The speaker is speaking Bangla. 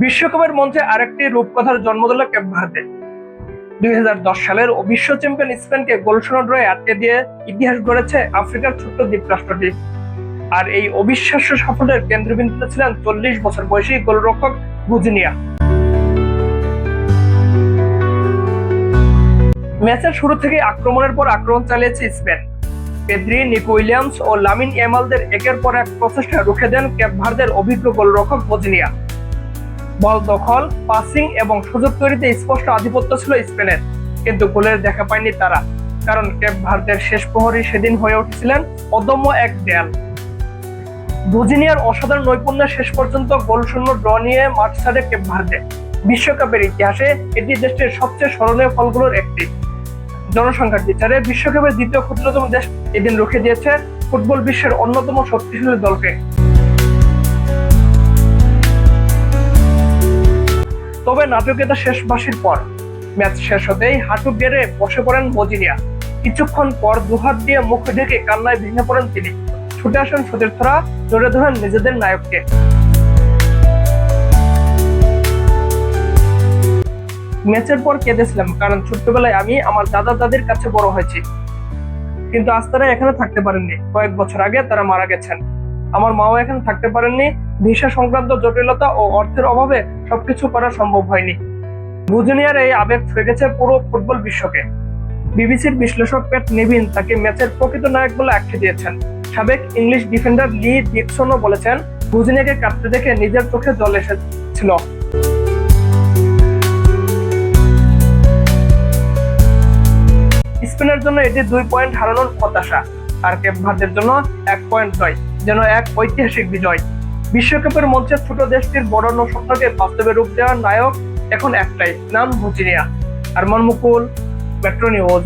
বিশ্বকাপের মঞ্চে আরেকটি রূপকথার জন্ম দিল কেপ ভার্দে। 2010 সালের বিশ্ব চ্যাম্পিয়ন স্পেনকে গোলশূন্য ড্রয়ে আটকে দিয়ে ইতিহাস গড়েছে আফ্রিকার ছোট্ট দ্বীপ রাষ্ট্রটি। আর এই অবিশ্বাস্য সাফল্যের কেন্দ্রবিন্দুতে ছিলেন 40 বছর বয়সী গোলরক্ষক বুজিনিয়া। ম্যাচের শুরু থেকে আক্রমণের পর আক্রমণ চালিয়েছে স্পেন। পেদ্রি, নিকো উইলিয়ামস ও লামিন ইয়ামালদের একের পর এক প্রচেষ্টা রুখে দেন কেপ ভার্দের অভিজ্ঞ গোলরক্ষক বুজিনিয়া। বল দখল, পাসিং এবং সুযোগ তৈরিতে স্পষ্ট আধিপত্য ছিল স্পেনের, কিন্তু গোলের দেখা পায়নি তারা, কারণ কেপ ভার্দের শেষ প্রহরী সেদিন হয়ে উঠেছিলেন অদম্য এক দেয়াল। বুজিনিয়ার অসাধারণ নৈপুণ্যে শেষ পর্যন্ত গোলশূন্য ড্র নিয়ে মাঠ ছাড়ে কেপ ভার্দে। বিশ্বকাপের ইতিহাসে এটি দেশটির সবচেয়ে স্মরণীয় ফলগুলোর একটি। জনসংখ্যার বিচারে বিশ্বকাপের দ্বিতীয় ক্ষুদ্রতম দেশ এদিন রুখে দিয়েছে ফুটবল বিশ্বের অন্যতম শক্তিশালী দলকে। তবে নাটকীয়তা শেষ বাঁশির পর ম্যাচ শেষ হতেই হাঁটু গেড়ে বসে পড়েন বুজিনিয়া। কিছুক্ষণ পর দুহাত দিয়ে মুখ ঢেকে কান্নায় ভেঙে পড়েন তিনি। ছুটে আসেন সতীর্থরা, জড়ে ধরেন নিজেদের নায়ককে। ম্যাচের পর কেঁদেছিলাম, কারণ ছোট্টবেলায় আমি আমার দাদা দাদির কাছে বড় হয়েছি, কিন্তু আজ তারা এখানে থাকতে পারেননি। কয়েক বছর আগে তারা মারা গেছেন। আমার মাও এখানে থাকতে পারেননি। ভিসা সংক্রান্ত জটিলতা ও অর্থের অভাবে সবকিছু করা সম্ভব হয়নি। বুজিনিয়ার এই আবেগ ছুঁয়ে গেছে পুরো ফুটবল বিশ্বকে। বিবিসির বিশ্লেষক প্যাট নেভিন তাকে ম্যাচের প্রকৃত নায়ক বলে আখ্যা দিয়েছেন। সাবেক ইংলিশ ডিফেন্ডার লি ডিকসনও বলেছেন, বুজিনিয়াকে কাঁদতে দেখে নিজের চোখে জল এসেছিল। স্পেনের জন্য এটি 2 পয়েন্ট হারানোর হতাশা, আর কেপ ভার্দের জন্য 1 পয়েন্ট জয়, যেন এক ঐতিহাসিক বিজয়। বিশ্বকাপের মঞ্চে ছোট দেশটির বড় স্বপ্নকে বাস্তবে রূপ দেওয়ার নায়ক এখন একটাই, নাম বুজিনিয়া। আরমান মুকুল, মেট্রো নিউজ।